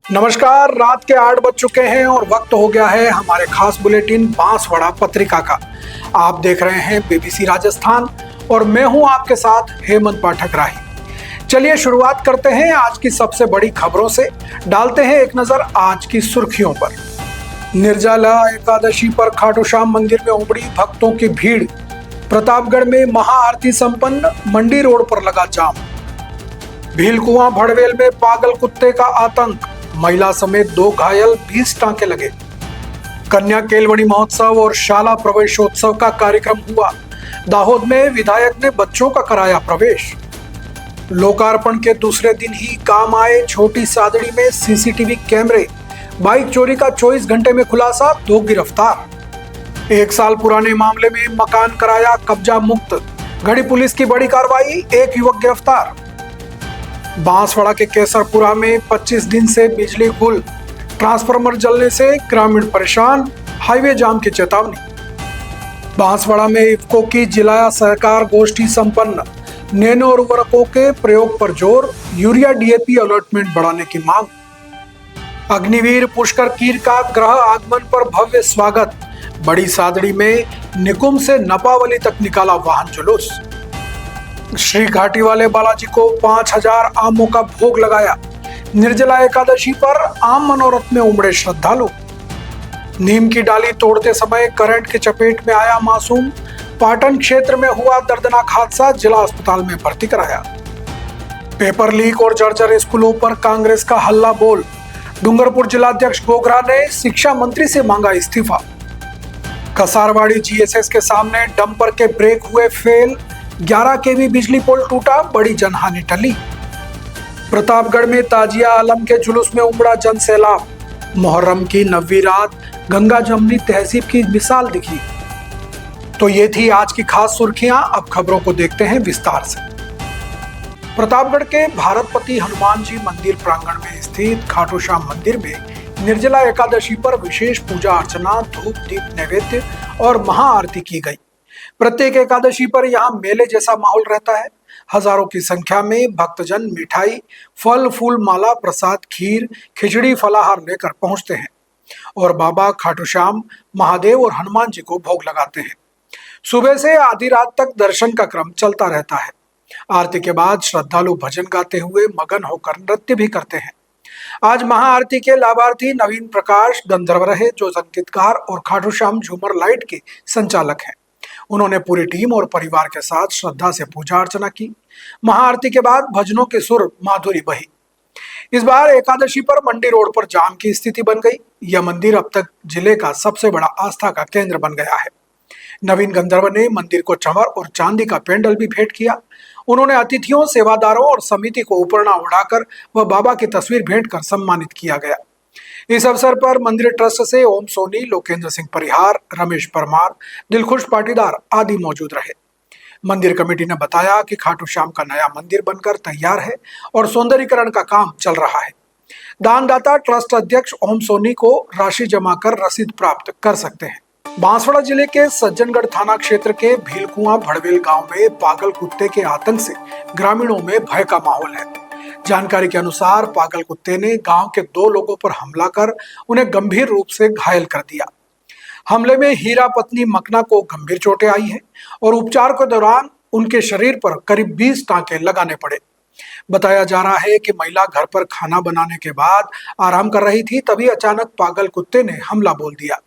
नमस्कार। रात के 8 बज चुके हैं और वक्त हो गया है हमारे खास बुलेटिन बांसवाड़ा पत्रिका का। आप देख रहे हैं बीबीसी राजस्थान और मैं हूं आपके साथ हेमंत पाठक राही। चलिए शुरुआत करते हैं आज की सबसे बड़ी खबरों से। डालते हैं एक नजर आज की सुर्खियों पर। निर्जला एकादशी पर खाटू श्याम मंदिर में उमड़ी भक्तों की भीड़। प्रतापगढ़ में महाआरती संपन्न, मंडी रोड पर लगा जाम। भीलकुआं भड़वेल में पागल कुत्ते का आतंक, महिला समेत 2 घायल, 20 टांके लगे। कन्या केलवड़ी महोत्सव और शाला प्रवेशोत्सव का कार्यक्रम हुआ। दाहोद में विधायक ने बच्चों का कराया प्रवेश। लोकार्पण के दूसरे दिन ही काम आए छोटी सादड़ी में सीसीटीवी कैमरे। बाइक चोरी का 24 घंटे में खुलासा, 2 गिरफ्तार। 1 साल पुराने मामले में मकान कराया कब्जा मुक्त। घड़ी पुलिस की बड़ी कार्रवाई, 1 युवक गिरफ्तार। बांसवाड़ा के केसरपुरा में 25 दिन से बिजली गुल, ट्रांसफार्मर जलने से ग्रामीण परेशान, हाईवे जाम की चेतावनी। बांसवाड़ा में इफ्को की जिला सहकार गोष्ठी संपन्न, नैनो उर्वरकों के प्रयोग पर जोर, यूरिया डीएपी अलॉटमेंट बढ़ाने की मांग। अग्निवीर पुष्कर कीर का ग्रह आगमन पर भव्य स्वागत। बड़ी सादड़ी में निकुंभ से नपावली तक निकाला वाहन जुलूस। श्री घाटी वाले बालाजी को 5000 आमों का भोग लगाया। निर्जला एकादशी पर आम मनोरथ में उमड़े श्रद्धालु। नीम की डाली तोड़ते समय करंट की चपेट में आया मासूम। पाटन क्षेत्र में हुआ दर्दनाक हादसा, जिला अस्पताल में भर्ती कराया। पेपर लीक और जर्जर स्कूलों पर कांग्रेस का हल्ला बोल। डूंगरपुर जिलाध्यक्ष गोगरा ने शिक्षा मंत्री से मांगा इस्तीफा। कसारवाड़ी जीएसएस के सामने डंपर के ब्रेक हुए फेल, 11 केवी बिजली पोल टूटा, बड़ी जनहानि टली। प्रतापगढ़ में ताजिया आलम के जुलूस में उमड़ा जन सैलाब। मुहर्रम की 9वीं रात गंगा जमुनी तहजीब की मिसाल दिखी। तो ये थी आज की खास सुर्खियां। अब खबरों को देखते हैं विस्तार से। प्रतापगढ़ के भारतपति हनुमान जी मंदिर प्रांगण में स्थित खाटू श्याम मंदिर में निर्जला एकादशी पर विशेष पूजा अर्चना, धूप दीप नैवेद्य और महाआरती की गई। प्रत्येक एकादशी पर यहाँ मेले जैसा माहौल रहता है। हजारों की संख्या में भक्तजन मिठाई, फल फूल माला, प्रसाद, खीर, खिचड़ी, फलाहार लेकर पहुंचते हैं और बाबा खाटू श्याम, महादेव और हनुमान जी को भोग लगाते हैं। सुबह से आधी रात तक दर्शन का क्रम चलता रहता है। आरती के बाद श्रद्धालु भजन गाते हुए मगन होकर नृत्य भी करते हैं। आज महाआरती के लाभार्थी नवीन प्रकाश गंधर्व रहे, जो संगीतकार और खाटू श्याम झूमर लाइट के संचालक हैं। उन्होंने पूरी टीम और परिवार के साथ श्रद्धा से पूजा अर्चना की। महाआरती के बाद भजनों के सुर माधुरी बही। इस बार एकादशी पर मंडी रोड पर जाम की स्थिति बन गई। यह मंदिर अब तक जिले का सबसे बड़ा आस्था का केंद्र बन गया है। नवीन गंधर्व ने मंदिर को चंवर और चांदी का पेंडल भी भेंट किया। उन्होंने अतिथियों, सेवादारों और समिति को उपरना उड़ाकर व बाबा की तस्वीर भेंट कर सम्मानित किया गया। इस अवसर पर मंदिर ट्रस्ट से ओम सोनी, लोकेंद्र सिंह परिहार, रमेश परमार, दिलखुश पाटीदार आदि मौजूद रहे। मंदिर कमेटी ने बताया कि खाटू श्याम का नया मंदिर बनकर तैयार है और सौंदर्यीकरण का काम चल रहा है। दानदाता ट्रस्ट अध्यक्ष ओम सोनी को राशि जमा कर रसीद प्राप्त कर सकते हैं। बांसवाड़ा जिले के सज्जनगढ़ थाना क्षेत्र के भीलकुआं भड़वेल गांव में पागल कुत्ते के आतंक से ग्रामीणों में भय का माहौल है। जानकारी के अनुसार पागल कुत्ते ने गांव के 2 लोगों पर हमला कर उन्हें गंभीर रूप से घायल कर दिया। हमले में हीरा पत्नी मकना को गंभीर चोटें आई हैं और उपचार के दौरान उनके शरीर पर करीब 20 टांके लगाने पड़े। बताया जा रहा है कि महिला घर पर खाना बनाने के बाद आराम कर रही थी, तभी अचानक पागल कुत्ते ने हमला बोल दिया।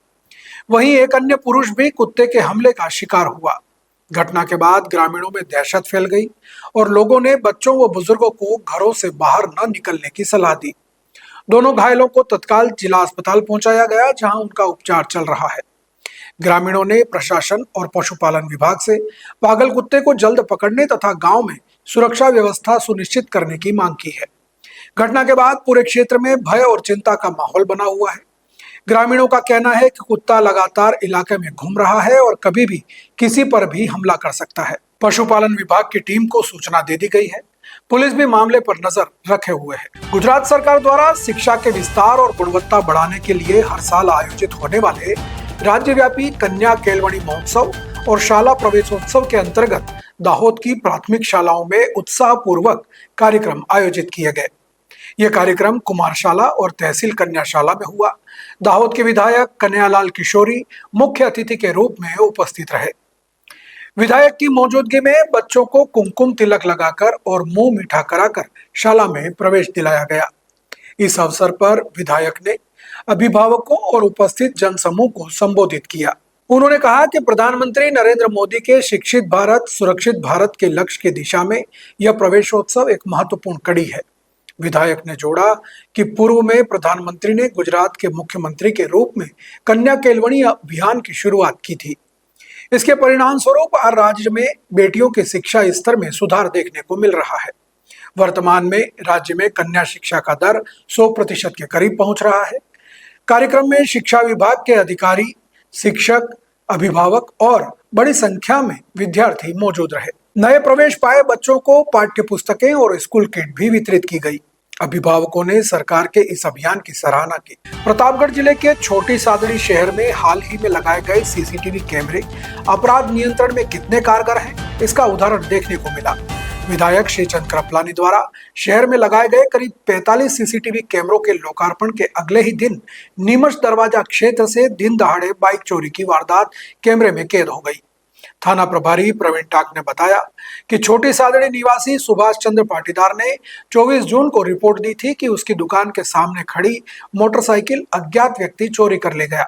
वहीं एक अन्य पुरुष भी कुत्ते के हमले का शिकार हुआ। घटना के बाद ग्रामीणों में दहशत फैल गई और लोगों ने बच्चों व बुजुर्गों को घरों से बाहर न निकलने की सलाह दी। दोनों घायलों को तत्काल जिला अस्पताल पहुंचाया गया, जहां उनका उपचार चल रहा है। ग्रामीणों ने प्रशासन और पशुपालन विभाग से पागल कुत्ते को जल्द पकड़ने तथा गांव में सुरक्षा व्यवस्था सुनिश्चित करने की मांग की है। घटना के बाद पूरे क्षेत्र में भय और चिंता का माहौल बना हुआ है। ग्रामीणों का कहना है कि कुत्ता लगातार इलाके में घूम रहा है और कभी भी किसी पर भी हमला कर सकता है। पशुपालन विभाग की टीम को सूचना दे दी गई है। पुलिस भी मामले पर नजर रखे हुए है। गुजरात सरकार द्वारा शिक्षा के विस्तार और गुणवत्ता बढ़ाने के लिए हर साल आयोजित होने वाले राज्यव्यापी कन्या केलवड़ी महोत्सव और शाला प्रवेशोत्सव के अंतर्गत दाहोद की प्राथमिक शालाओं में उत्साहपूर्वक कार्यक्रम आयोजित किए गए। यह कार्यक्रम कुमारशाला और तहसील कन्याशाला में हुआ। दाहोद के विधायक कन्हैयालाल किशोरी मुख्य अतिथि के रूप में उपस्थित रहे। विधायक की मौजूदगी में बच्चों को कुमकुम तिलक लगाकर और मुंह मीठा कराकर शाला में प्रवेश दिलाया गया। इस अवसर पर विधायक ने अभिभावकों और उपस्थित जनसमूह को संबोधित किया। उन्होंने कहा कि प्रधानमंत्री नरेंद्र मोदी के शिक्षित भारत सुरक्षित भारत के लक्ष्य की दिशा में यह प्रवेशोत्सव एक महत्वपूर्ण कड़ी है। विधायक ने जोड़ा कि पूर्व में प्रधानमंत्री ने गुजरात के मुख्यमंत्री के रूप में कन्या केलवणी अभियान की शुरुआत की थी। इसके परिणाम स्वरूप आज राज्य में बेटियों के शिक्षा स्तर में सुधार देखने को मिल रहा है। वर्तमान में राज्य में कन्या शिक्षा का दर 100% के करीब पहुंच रहा है। कार्यक्रम में शिक्षा विभाग के अधिकारी, शिक्षक, अभिभावक और बड़ी संख्या में विद्यार्थी मौजूद रहे। नए प्रवेश पाए बच्चों को पाठ्य पुस्तकें और स्कूल किट भी वितरित की गई। अभिभावकों ने सरकार के इस अभियान की सराहना की। प्रतापगढ़ जिले के छोटी सादड़ी शहर में हाल ही में लगाए गए सीसीटीवी कैमरे अपराध नियंत्रण में कितने कारगर हैं, इसका उदाहरण देखने को मिला। विधायक श्रीचंद कृपलानी द्वारा शहर में लगाए गए करीब 45 सीसीटीवी कैमरों के लोकार्पण के अगले ही दिन नीमच दरवाजा क्षेत्र से दिन दहाड़े बाइक चोरी की वारदात कैमरे में कैद हो गई। थाना प्रभारी प्रवीण टाक ने बताया कि छोटी सादड़ी निवासी सुभाष चंद्र पाटीदार ने 24 जून को रिपोर्ट दी थी कि उसकी दुकान के सामने खड़ी मोटरसाइकिल अज्ञात व्यक्ति चोरी कर ले गया।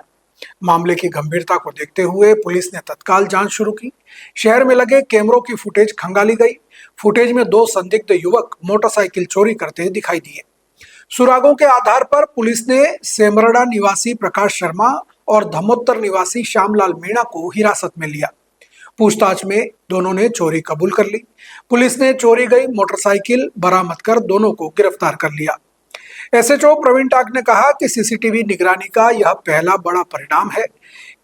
मामले की गंभीरता को देखते हुए पुलिस ने तत्काल जांच शुरू की। शहर में लगे कैमरों की फुटेज खंगाली गई। फुटेज में 2 संदिग्ध युवक मोटरसाइकिल चोरी करते दिखाई दिए। सुरागों के आधार पर पुलिस ने सेमरडा निवासी प्रकाश शर्मा और धमोत्तर निवासी श्यामलाल मीणा को हिरासत में लिया। पूछताछ में दोनों ने चोरी कबूल कर ली। पुलिस ने चोरी गई मोटरसाइकिल बरामद कर दोनों को गिरफ्तार कर लिया। एसएचओ प्रवीण टाक ने कहा कि सीसीटीवी निगरानी का यह पहला बड़ा परिणाम है।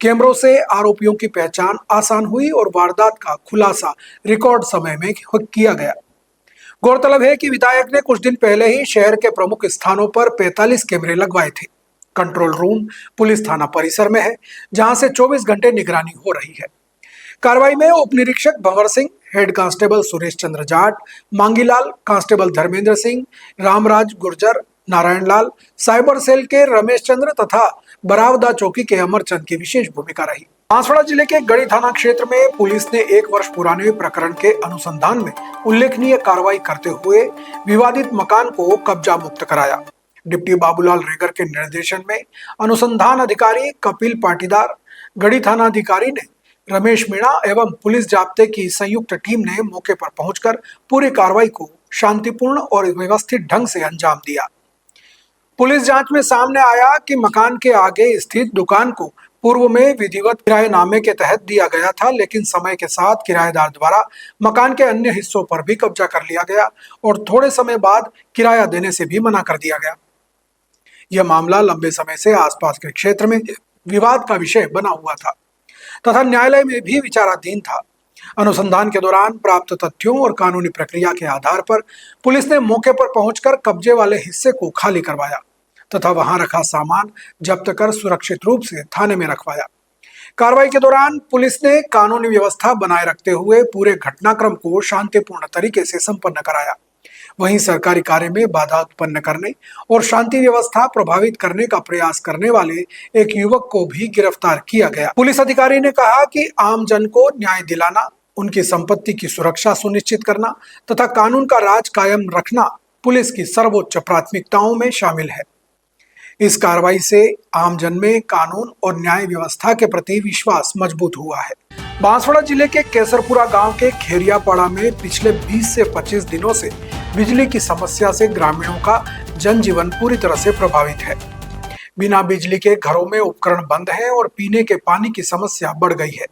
कैमरों से आरोपियों की पहचान आसान हुई और वारदात का खुलासा रिकॉर्ड समय में किया गया। गौरतलब है कि विधायक ने कुछ दिन पहले ही शहर के प्रमुख स्थानों पर 45 कैमरे लगवाए थे। कंट्रोल रूम पुलिस थाना परिसर में है, जहां से 24 घंटे निगरानी हो रही है। कार्रवाई में उप निरीक्षक Bhanwar Singh, head constable Suresh Chandra Jat, Mangilal, constable Dharmendra Singh, Ramraj Gurjar, Narayan Lal, cyber cell के रमेश चंद्र तथा बरावदा चौकी के अमरचंद की विशेष भूमिका रही। बांसवाड़ा जिले के गढ़ी थाना क्षेत्र में पुलिस ने 1 वर्ष पुराने प्रकरण के अनुसंधान में उल्लेखनीय कार्रवाई करते हुए विवादित मकान को कब्जा मुक्त कराया। डिप्टी बाबूलाल रेगर के निर्देशन में अनुसंधान अधिकारी कपिल पाटीदार, गढ़ी थाना अधिकारी ने रमेश मीणा एवं पुलिस जाब्ते की संयुक्त टीम ने मौके पर पहुंचकर पूरी कार्रवाई को शांतिपूर्ण और व्यवस्थित ढंग से अंजाम दिया। पुलिस जांच में सामने आया कि मकान के आगे स्थित दुकान को पूर्व में विधिवत किराएनामे के तहत दिया गया था, लेकिन समय के साथ किराएदार द्वारा मकान के अन्य हिस्सों पर भी कब्जा कर लिया गया और थोड़े समय बाद किराया देने से भी मना कर दिया गया। यह मामला लंबे समय से आसपास के क्षेत्र में विवाद का विषय बना हुआ था तथा न्यायालय में भी विचाराधीन था। अनुसंधान के दौरान प्राप्त तथ्यों और कानूनी प्रक्रिया के आधार पर पुलिस ने मौके पर पहुंचकर कब्जे वाले हिस्से को खाली करवाया तथा वहां रखा सामान जब्त कर सुरक्षित रूप से थाने में रखवाया। कार्रवाई के दौरान पुलिस ने कानूनी व्यवस्था बनाए रखते हुए पूरे घटनाक्रम को शांतिपूर्ण तरीके से संपन्न कराया। वहीं सरकारी कार्य में बाधा उत्पन्न करने और शांति व्यवस्था प्रभावित करने का प्रयास करने वाले एक युवक को भी गिरफ्तार किया गया। पुलिस अधिकारी ने कहा कि आम जन को न्याय दिलाना, उनकी संपत्ति की सुरक्षा सुनिश्चित करना तथा कानून का राज कायम रखना पुलिस की सर्वोच्च प्राथमिकताओं में शामिल है। इस कार्रवाई से आम जन में कानून और न्याय व्यवस्था के प्रति विश्वास मजबूत हुआ है। बांसवाड़ा जिले के केसरपुरा गांव के खेरियापाड़ा में पिछले 20 से 25 दिनों से बिजली की समस्या से ग्रामीणों का जनजीवन पूरी तरह से प्रभावित है। बिना बिजली के घरों में उपकरण बंद हैं और पीने के पानी की समस्या बढ़ गई है।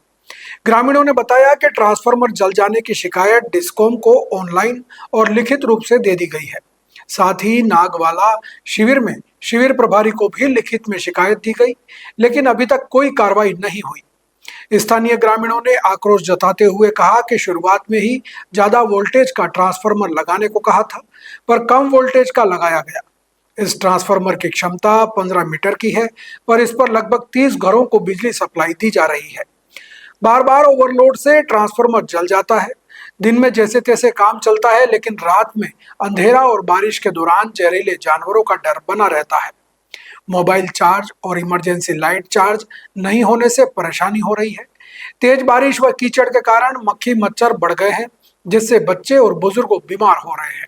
ग्रामीणों ने बताया कि ट्रांसफार्मर जल जाने की शिकायत डिस्कॉम को ऑनलाइन और लिखित रूप से दे दी गई है। साथ ही नागवाला शिविर में शिविर प्रभारी को भी लिखित में शिकायत दी गई, लेकिन अभी तक कोई कार्रवाई नहीं हुई। स्थानीय ग्रामीणों ने आक्रोश जताते हुए कहा कि शुरुआत में ही ज्यादा वोल्टेज का ट्रांसफार्मर लगाने को कहा था, पर कम वोल्टेज का लगाया गया। इस ट्रांसफार्मर की क्षमता 15 मीटर की है, पर इस पर लगभग 30 घरों को बिजली सप्लाई दी जा रही है। बार बार ओवरलोड से ट्रांसफार्मर जल जाता है, दिन में जैसे तैसे काम चलता है, लेकिन रात में अंधेरा और बारिश के दौरान जहरीले जानवरों का डर बना रहता है। मोबाइल चार्ज और इमरजेंसी लाइट चार्ज नहीं होने से परेशानी हो रही है। तेज बारिश व कीचड़ के कारण मक्खी मच्छर बढ़ गए हैं, जिससे बच्चे और बुजुर्ग बीमार हो रहे हैं।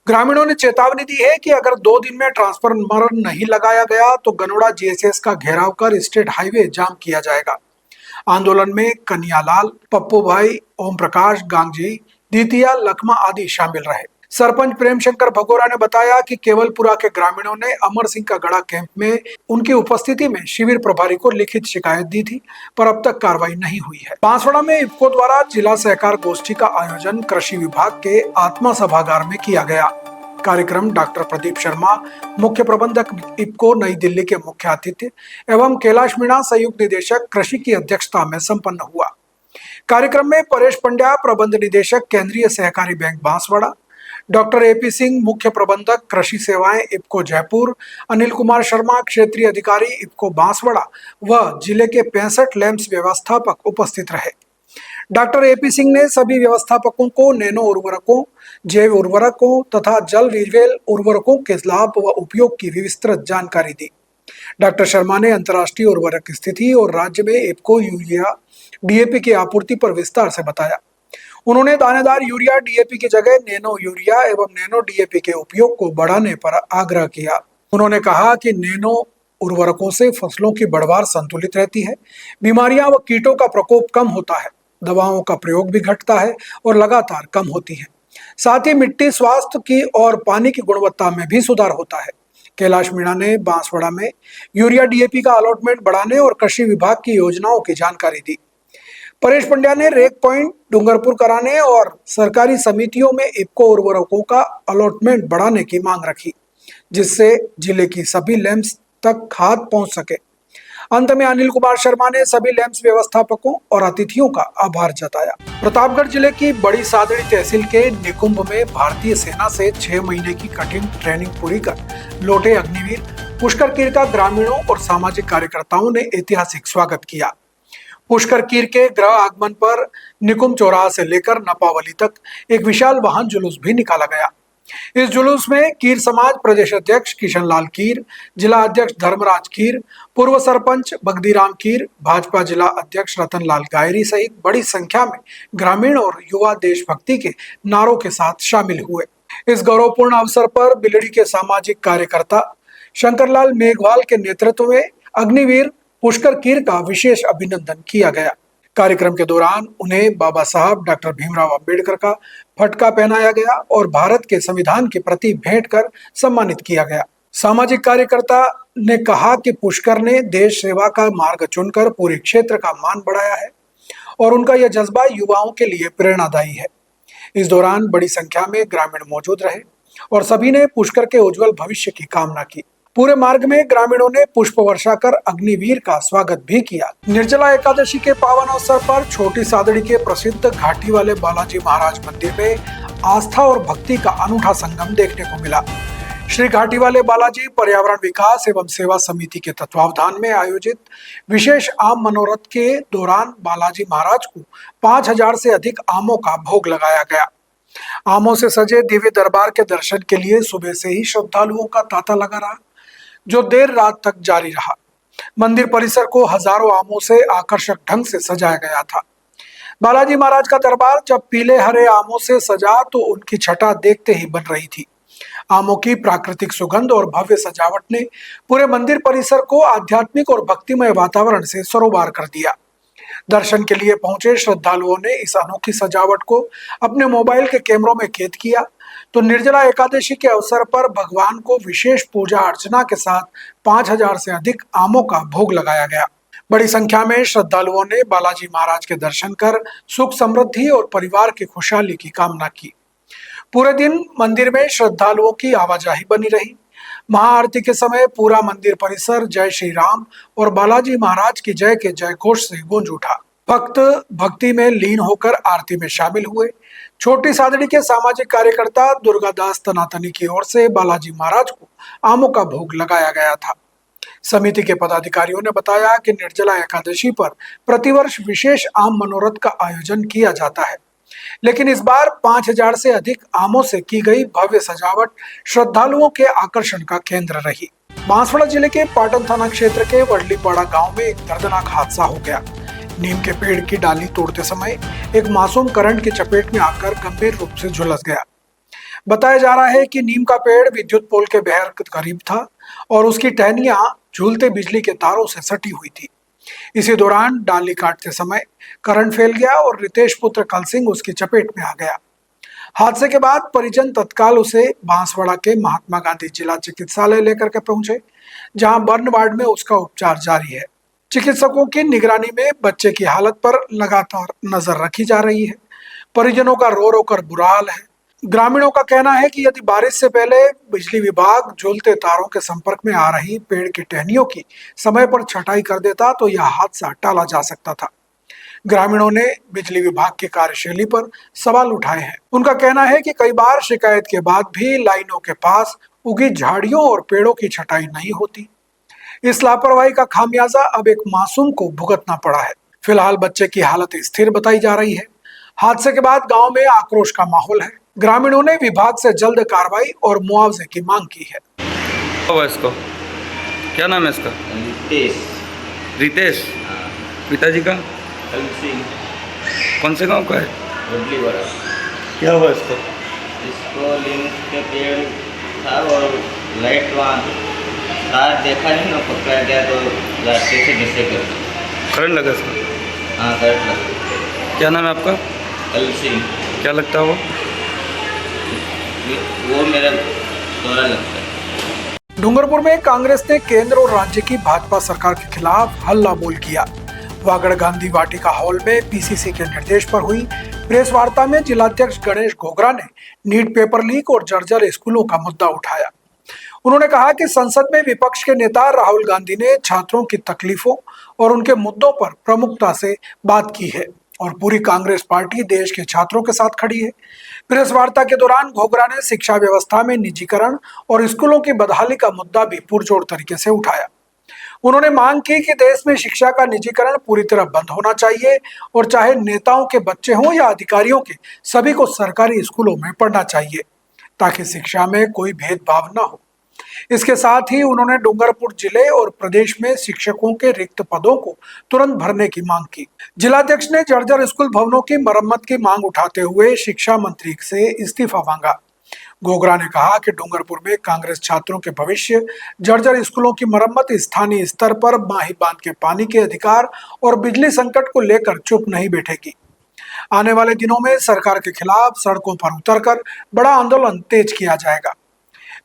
ग्रामीणों ने चेतावनी दी है कि अगर 2 दिन में ट्रांसफार्मर नहीं लगाया गया तो गनोड़ा जीएसएस का घेराव कर स्टेट हाईवे जाम किया जाएगा। आंदोलन में कन्यालाल, पप्पू भाई, ओम प्रकाश, गांगजी, दीतिया, लखमा आदि शामिल रहे। सरपंच प्रेम शंकर भगोरा ने बताया कि केवलपुरा के ग्रामीणों ने अमर सिंह का गढ़ा कैंप में उनकी उपस्थिति में शिविर प्रभारी को लिखित शिकायत दी थी, पर अब तक कार्रवाई नहीं हुई है। बांसवाड़ा में इफ्को द्वारा जिला सहकार गोष्ठी का आयोजन कृषि विभाग के आत्मा सभागार में किया गया। कार्यक्रम डॉक्टर प्रदीप शर्मा, मुख्य प्रबंधक इफ्को नई दिल्ली के मुख्य अतिथि एवं कैलाश मीणा, संयुक्त निदेशक कृषि की अध्यक्षता में संपन्न हुआ। कार्यक्रम में परेश पंड्या, प्रबंध निदेशक केंद्रीय सहकारी bank Banswara, doctor AP Singh, मुख्य प्रबंधक कृषि सेवाएं इफ्को जयपुर, अनिल कुमार शर्मा, क्षेत्रीय अधिकारी इफ्को बांसवाड़ा व जिले के 65 लैंप्स व्यवस्थापक उपस्थित रहे। डॉक्टर एपी सिंह ने सभी व्यवस्थापकों को नैनो उर्वरकों, जैव उर्वरकों तथा जल विजैल उर्वरकों के लाभ व उपयोग की विस्तृत जानकारी दी। डॉक्टर शर्मा ने अंतर्राष्ट्रीय उर्वरक स्थिति और राज्य में इफ्को यूरिया डीएपी की आपूर्ति पर विस्तार से बताया। उन्होंने दानेदार यूरिया डीएपी की जगह नैनो यूरिया एवं नैनो डीएपी के उपयोग को बढ़ाने पर आग्रह किया। उन्होंने कहा कि नैनो उर्वरकों से फसलों की बढ़वार संतुलित रहती है, बीमारियां व कीटों का प्रकोप कम होता है, दवाओं का प्रयोग भी घटता है और लगातार कम होती है। साथ ही मिट्टी स्वास्थ्य की और पानी की गुणवत्ता में भी सुधार होता है। कैलाश मीणा ने बांसवाड़ा में यूरिया डीएपी का अलॉटमेंट बढ़ाने और कृषि विभाग की योजनाओं की जानकारी दी। परेश पंड्या ने रेक पॉइंट डूंगरपुर कराने और सरकारी समितियों में इफ्को उर्वरकों का अलॉटमेंट बढ़ाने की मांग रखी, जिससे जिले की सभी लैंप्स तक खाद पहुंच सके। अंत में अनिल कुमार शर्मा ने सभी लैंप्स व्यवस्थापकों और अतिथियों का आभार जताया। प्रतापगढ़ जिले की बड़ी सादड़ी तहसील के निकुंभ में भारतीय सेना से 6 महीने की कठिन ट्रेनिंग पूरी कर लौटे अग्निवीर पुष्कर कीर का ग्रामीणों और सामाजिक कार्यकर्ताओं ने ऐतिहासिक स्वागत किया। पुष्कर कीर के गृह आगमन पर निकुंभ चौराहा से लेकर नपावली तक एक विशाल वाहन जुलूस भी निकाला गया। इस जुलूस में कीर समाज प्रदेश अध्यक्ष किशन लाल कीर, जिला अध्यक्ष धर्मराज कीर, पूर्व सरपंच बगदीराम कीर, भाजपा जिला अध्यक्ष रतन लाल गायरी सहित बड़ी संख्या में ग्रामीण और युवा देशभक्ति के नारों के साथ शामिल हुए। इस गौरवपूर्ण अवसर पर बिलड़ी के सामाजिक कार्यकर्ता शंकरलाल मेघवाल के नेतृत्व में अग्निवीर पुष्कर कीर का विशेष अभिनंदन किया गया। कार्यक्रम के दौरान उन्हें बाबा साहब डॉक्टर भीमराव अंबेडकर का फटका पहनाया गया और भारत के संविधान की प्रति भेंट कर सम्मानित किया गया। सामाजिक कार्यकर्ता ने कहा कि पुष्कर ने देश सेवा का मार्ग चुनकर पूरे क्षेत्र का मान बढ़ाया है और उनका यह जज्बा युवाओं के लिए प्रेरणादायी है। इस दौरान बड़ी संख्या में ग्रामीण मौजूद रहे और सभी ने पुष्कर के उज्जवल भविष्य की कामना की। पूरे मार्ग में ग्रामीणों ने पुष्प वर्षा कर अग्निवीर का स्वागत भी किया। निर्जला एकादशी के पावन अवसर पर छोटी सादड़ी के प्रसिद्ध घाटी वाले बालाजी महाराज मंदिर में आस्था और भक्ति का अनूठा संगम देखने को मिला। श्री घाटी वाले बालाजी पर्यावरण विकास एवं सेवा समिति के तत्वावधान में आयोजित विशेष आम मनोरथ के दौरान बालाजी महाराज को 5000 से अधिक आमों का भोग लगाया गया। आमों से सजे दिव्य दरबार के दर्शन के लिए सुबह से ही श्रद्धालुओं का तांता लगा रहा, जो देर रात तक जारी रहा। मंदिर परिसर को हजारों आमों से आकर्षक ढंग से सजाया गया था। बालाजी महाराज का दरबार जब पीले हरे आमों से सजा तो उनकी छटा देखते ही बन रही थी। आमों की प्राकृतिक सुगंध और भव्य सजावट ने पूरे मंदिर परिसर को आध्यात्मिक और भक्तिमय वातावरण से सरोबार कर दिया। दर्शन के लिए पहुंचे श्रद्धालुओं ने इस अनोखी सजावट को अपने मोबाइल के कैमरों में कैद किया तो निर्जला एकादशी के अवसर पर भगवान को विशेष पूजा अर्चना के साथ 5000 से अधिक आमों का भोग लगाया गया। बड़ी संख्या में श्रद्धालुओं ने बालाजी महाराज के दर्शन कर सुख समृद्धि और परिवार की खुशहाली की कामना की। पूरे दिन मंदिर में श्रद्धालुओं की आवाजाही बनी रही। महाआरती के समय पूरा मंदिर परिसर जय श्री राम और बालाजी महाराज की जय के जय घोष से गूंज उठा। भक्त भक्ति में लीन होकर आरती में शामिल हुए। छोटी सादड़ी के सामाजिक कार्यकर्ता दुर्गादास तनातनी की ओर से बालाजी महाराज को आमों का भोग लगाया गया था। समिति के पदाधिकारियों ने बताया कि निर्जला एकादशी पर प्रतिवर्ष विशेष आम मनोरथ का आयोजन किया जाता है। लेकिन इस बार 5,000 से अधिक आमों से की गई भव्य सजावट श्रद्धालुओं के आकर्षण का केंद्र रही। बांसवाड़ा जिले के पाटन थाना क्षेत्र के वडलीपाड़ा गांव में एक दर्दनाक हादसा हो गया। नीम के पेड़ की डाली तोड़ते समय एक मासूम करंट की चपेट में आकर गंभीर रूप से झुलस गया। बताया जा रहा है कि नीम का पेड़ विद्युत पोल के बेहद करीब था और उसकी टहनियां झूलते बिजली के तारों से सटी हुई थी। इसी दौरान डाली काटते समय करंट फैल गया और रितेश पुत्र कल सिंह उसकी चपेट में आ गया। हादसे के बाद परिजन तत्काल उसे बांसवाड़ा के महात्मा गांधी जिला चिकित्सालय लेकर के पहुंचे, जहां बर्न वार्ड में उसका उपचार जारी है। चिकित्सकों की निगरानी में बच्चे की हालत पर लगातार नजर रखी जा रही है। परिजनों का रो रो कर बुरा हाल है। ग्रामीणों का कहना है कि यदि बारिश से पहले बिजली विभाग झूलते तारों के संपर्क में आ रही पेड़ की टहनियों की समय पर छटाई कर देता तो यह हादसा टाला जा सकता था। ग्रामीणों ने बिजली विभाग की कार्यशैली पर सवाल उठाए हैं। उनका कहना है कि कई बार शिकायत के बाद भी लाइनों के पास उगी झाड़ियों और पेड़ों की छटाई नहीं होती। इस लापरवाही का खामियाजा अब एक मासूम को भुगतना पड़ा है। फिलहाल बच्चे की हालत स्थिर बताई जा रही है। हादसे के बाद गांव में आक्रोश का माहौल है। ग्रामीणों ने विभाग से जल्द कार्रवाई और मुआवजे की मांग की है। इसको क्या नाम है इसका? रितेश। पिताजी का? कौन से गांव का है? वडलीपाड़ा। क्या हुआ इसको? इसको नीम के पेड़ था और लाइट वहाँ तार देखा नहीं ना, पकड़ा गया तो रास्ते से घिसे कर करंट लगा इसका? हाँ, करंट लगा। क्या नाम है आपका? कल सिंह। क्या लगता है वो मेरा दौरा लगता है। डूंगरपुर में कांग्रेस ने केंद्र और राज्य की भाजपा सरकार के खिलाफ हल्ला बोल किया। वागड़ गांधी वाटिका हॉल में पीसीसी के निर्देश पर हुई प्रेस वार्ता में जिलाध्यक्ष गणेश घोगरा ने नीट पेपर लीक और जर्जर स्कूलों का मुद्दा उठाया। उन्होंने कहा कि संसद में विपक्ष के नेता राहुल गांधी ने छात्रों की तकलीफों और उनके मुद्दों पर प्रमुखता से बात की है और पूरी कांग्रेस पार्टी देश के छात्रों के साथ खड़ी है। प्रेस वार्ता के दौरान घोगरा ने शिक्षा व्यवस्था में निजीकरण और स्कूलों की बदहाली का मुद्दा भी पुरजोर तरीके से उठाया। उन्होंने मांग की कि देश में शिक्षा का निजीकरण पूरी तरह बंद होना चाहिए और चाहे नेताओं के बच्चे हों या अधिकारियों के, सभी को सरकारी स्कूलों में पढ़ना चाहिए ताकि शिक्षा में कोई भेदभाव न हो। इसके साथ ही उन्होंने डूंगरपुर जिले और प्रदेश में शिक्षकों के रिक्त पदों को तुरंत भरने की मांग की। जिलाध्यक्ष ने जर्जर स्कूल भवनों की मरम्मत की मांग उठाते हुए शिक्षा मंत्री से इस्तीफा मांगा। घोगरा ने कहा कि डूंगरपुर में कांग्रेस छात्रों के भविष्य, जर्जर स्कूलों की मरम्मत, स्थानीय स्तर पर माही बांध के पानी के अधिकार और बिजली संकट को लेकर चुप नहीं बैठेगी। आने वाले दिनों में सरकार के खिलाफ सड़कों पर उतरकर बड़ा आंदोलन तेज किया जाएगा।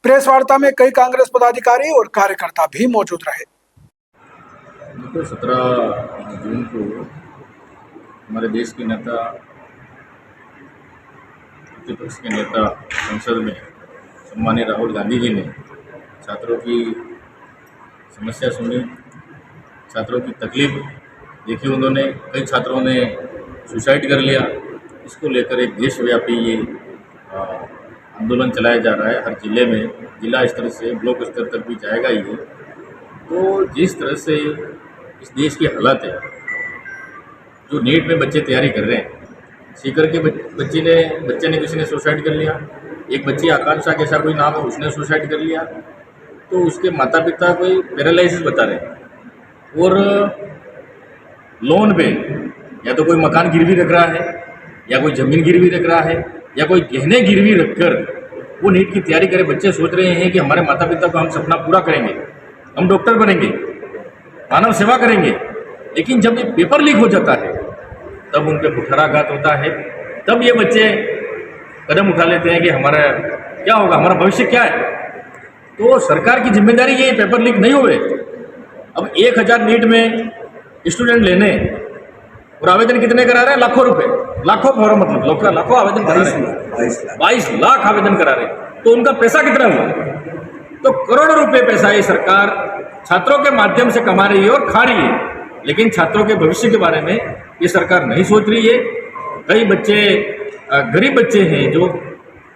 प्रेस वार्ता में कई कांग्रेस पदाधिकारी और कार्यकर्ता भी मौजूद रहे। 17 जून को हमारे देश के नेता, प्रतिपक्ष के नेता संसद में सम्मानीय राहुल गांधी जी ने छात्रों की समस्या सुनी, छात्रों की तकलीफ देखी। उन्होंने कई छात्रों ने सुसाइड कर लिया। इसको लेकर एक देशव्यापी ये आंदोलन चलाया जा रहा है। हर जिले में, जिला स्तर से ब्लॉक स्तर तक भी जाएगा ये। तो जिस तरह से इस देश की हालत है, जो नीट में बच्चे तैयारी कर रहे हैं, सीकर के बच्चे ने किसी ने सुसाइड कर लिया। एक बच्ची आकांक्षा कैसा कोई नाम है, उसने सुसाइड कर लिया। तो उसके माता पिता कोई पैरालिसिस बता रहे हैं और लोन पे या तो कोई मकान गिरवी रख रहा है या कोई ज़मीन गिरवी रख रहा है या कोई गहने गिरवी रखकर वो नीट की तैयारी करे। बच्चे सोच रहे हैं कि हमारे माता पिता को हम सपना पूरा करेंगे, हम डॉक्टर बनेंगे, मानव सेवा करेंगे। लेकिन जब ये पेपर लीक हो जाता है तब उन पर कुठाराघात होता है। तब ये बच्चे कदम उठा लेते हैं कि हमारा क्या होगा, हमारा भविष्य क्या है। तो सरकार की जिम्मेदारी ये पेपर लीक नहीं हुए। अब 1000 नीट में स्टूडेंट लेने और आवेदन कितने करा रहे हैं? लाखों रुपए, लाखों फॉर्म, मतलब लाखों आवेदन करा रहे हैं। 22 लाख आवेदन करा रहे हैं। तो उनका पैसा कितना हुआ? तो करोड़ों रुपए पैसा ये सरकार छात्रों के माध्यम से कमा रही है और खा रही है। लेकिन छात्रों के भविष्य के बारे में ये सरकार नहीं सोच रही है। कई बच्चे गरीब बच्चे हैं, जो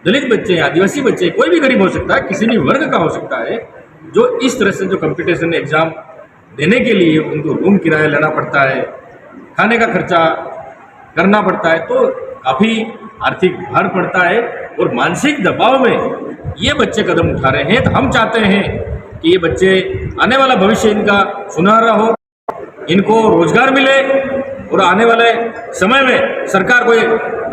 दलित बच्चे हैं, आदिवासी बच्चे, कोई भी गरीब हो सकता है, किसी भी वर्ग का हो सकता है, जो इस तरह से जो कंपटीशन एग्जाम देने के लिए उनको रूम किराया लेना पड़ता है, खाने का खर्चा करना पड़ता है, तो काफ़ी आर्थिक भार पड़ता है और मानसिक दबाव में ये बच्चे कदम उठा रहे हैं। तो हम चाहते हैं कि ये बच्चे आने वाला भविष्य इनका सुनहरा हो, इनको रोजगार मिले और आने वाले समय में सरकार कोई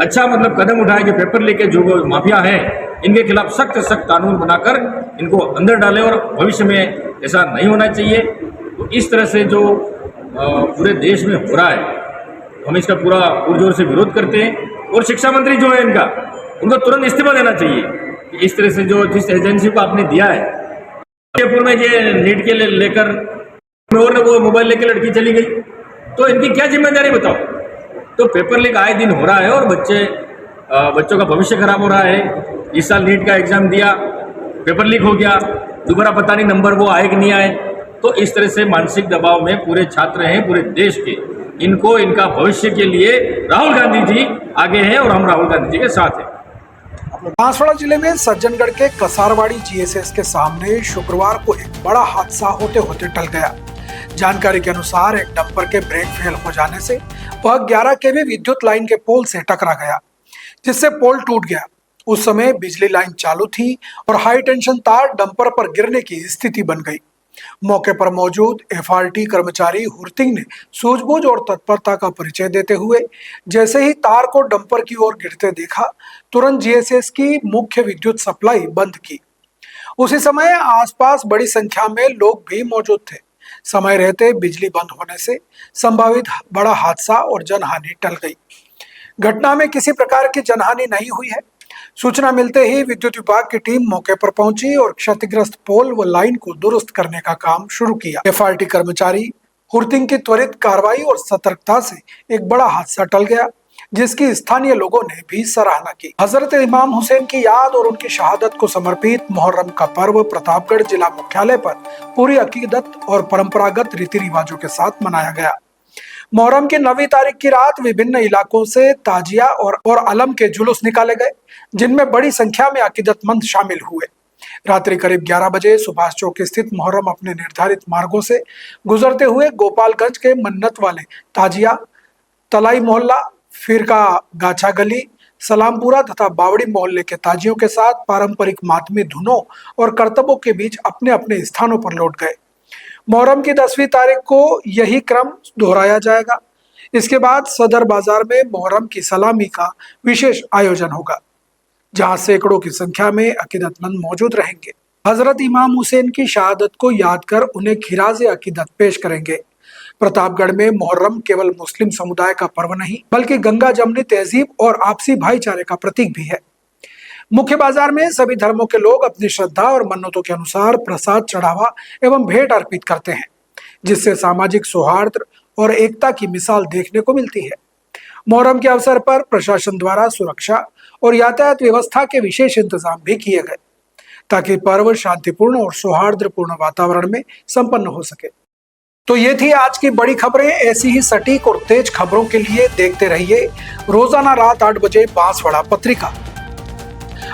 अच्छा कदम उठाए कि पेपर लीकेज जो माफिया हैं इनके खिलाफ सख्त कानून बनाकर इनको अंदर डाले और भविष्य में ऐसा नहीं होना चाहिए। तो इस तरह से जो पूरे देश में हो रहा है, हम इसका पूरा पुरजोर से विरोध करते हैं। और शिक्षा मंत्री जो है इनका, उनको तुरंत इस्तीफा देना चाहिए। इस तरह से जो जिस एजेंसी को आपने दिया है, जयपुर में ये नीट के लेकर और वो मोबाइल लेकर लड़की चली गई, तो इनकी क्या जिम्मेदारी बताओ। तो पेपर लीक आए दिन हो रहा है और बच्चों का भविष्य खराब हो रहा है। इस साल नीट का एग्जाम दिया, पेपर लीक हो गया, दोबारा पता नहीं नंबर वो आए कि नहीं आए। तो इस तरह से मानसिक दबाव में पूरे छात्र हैं पूरे देश के। इनको इनका भविष्य के लिए राहुल गांधी जी आगे हैं और हम राहुल गांधी जी के साथ हैं। बांसवाड़ा जिले में सज्जनगढ़ के कसारवाड़ी जीएसएस के सामने शुक्रवार को एक बड़ा हादसा होते होते टल गया। जानकारी के अनुसार एक डंपर के ब्रेक फेल हो जाने से वह 11 केवी विद्युत लाइन के पोल से टकरा गया, जिससे पोल टूट गया। उस समय बिजली लाइन चालू थी और हाई टेंशन तार डंपर पर गिरने की स्थिति बन गई। मौके पर मौजूद एफआरटी कर्मचारी हुरतिंग ने सूझबूझ और तत्परता का परिचय देते हुए जैसे ही तार को डंपर की ओर गिरते देखा, तुरंत जीएसएस की मुख्य विद्युत सप्लाई बंद की। उसी समय आसपास बड़ी संख्या में लोग भी मौजूद थे। समय रहते बिजली बंद होने से संभावित बड़ा हादसा और जनहानि टल गई। घटना में किसी प्रकार की जनहानि नहीं हुई है। सूचना मिलते ही विद्युत विभाग की टीम मौके पर पहुंची और क्षतिग्रस्त पोल व लाइन को दुरुस्त करने का काम शुरू किया। एफआरटी कर्मचारी हुरतिंग की त्वरित कार्रवाई और सतर्कता से एक बड़ा हादसा टल गया, जिसकी स्थानीय लोगों ने भी सराहना की। हजरत इमाम हुसैन की याद और उनकी शहादत को समर्पित मुहर्रम का पर्व प्रतापगढ़ जिला मुख्यालय पर पूरी अकीदत और परंपरागत रीति रिवाजों के साथ मनाया गया। मुहर्रम की 9वीं तारीख की रात विभिन्न इलाकों से ताजिया और अलम के जुलूस निकाले गए, जिनमें बड़ी संख्या में अकीदतमंद शामिल हुए। रात्रि करीब 11 बजे सुभाष चौक स्थित मुहर्रम अपने निर्धारित मार्गों से गुजरते हुए गोपालगंज के मन्नत वाले ताजिया, तलाई मोहल्ला, फिरका गाछा गली, सलामपुरा तथा बावड़ी मोहल्ले के ताजियों के साथ पारंपरिक मातमी धुनों और करतबों के बीच अपने अपने स्थानों पर लौट गए। मुहर्रम की 10वीं तारीख को यही क्रम दोहराया जाएगा। इसके बाद सदर बाजार में मुहर्रम की सलामी का विशेष आयोजन होगा, जहां सैकड़ों की संख्या में अकीदतमंद मौजूद रहेंगे। हजरत इमाम हुसैन की शहादत को याद कर उन्हें खिराज अकीदत पेश करेंगे। प्रतापगढ़ में मुहर्रम केवल मुस्लिम समुदाय का पर्व नहीं, बल्कि गंगा जमनी तहजीब और आपसी भाईचारे का प्रतीक भी है। मुख्य बाजार में सभी धर्मों के लोग अपनी श्रद्धा और मन्नतों के अनुसार प्रसाद चढ़ावा एवं भेंट अर्पित करते हैं, जिससे सामाजिक सौहार्द और एकता की मिसाल देखने को मिलती है। मुहर्रम के अवसर पर प्रशासन द्वारा सुरक्षा और यातायात व्यवस्था के विशेष इंतजाम भी किए गए, ताकि पर्व शांतिपूर्ण और सौहार्दपूर्ण वातावरण में संपन्न हो सके। तो ये थी आज की बड़ी खबरें। ऐसी ही सटीक और तेज खबरों के लिए देखते रहिए रोजाना रात 8 बजे बांसवाड़ा पत्रिका।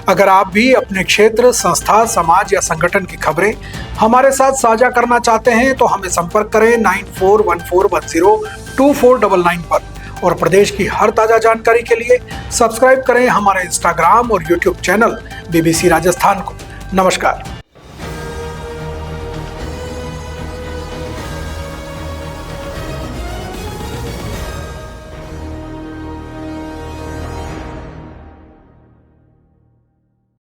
अगर आप भी अपने क्षेत्र, संस्था, समाज या संगठन की खबरें हमारे साथ साझा करना चाहते हैं तो हमें संपर्क करें 9414102499 पर। और प्रदेश की हर ताजा जानकारी के लिए सब्सक्राइब करें हमारे इंस्टाग्राम और यूट्यूब चैनल BBC राजस्थान को। नमस्कार।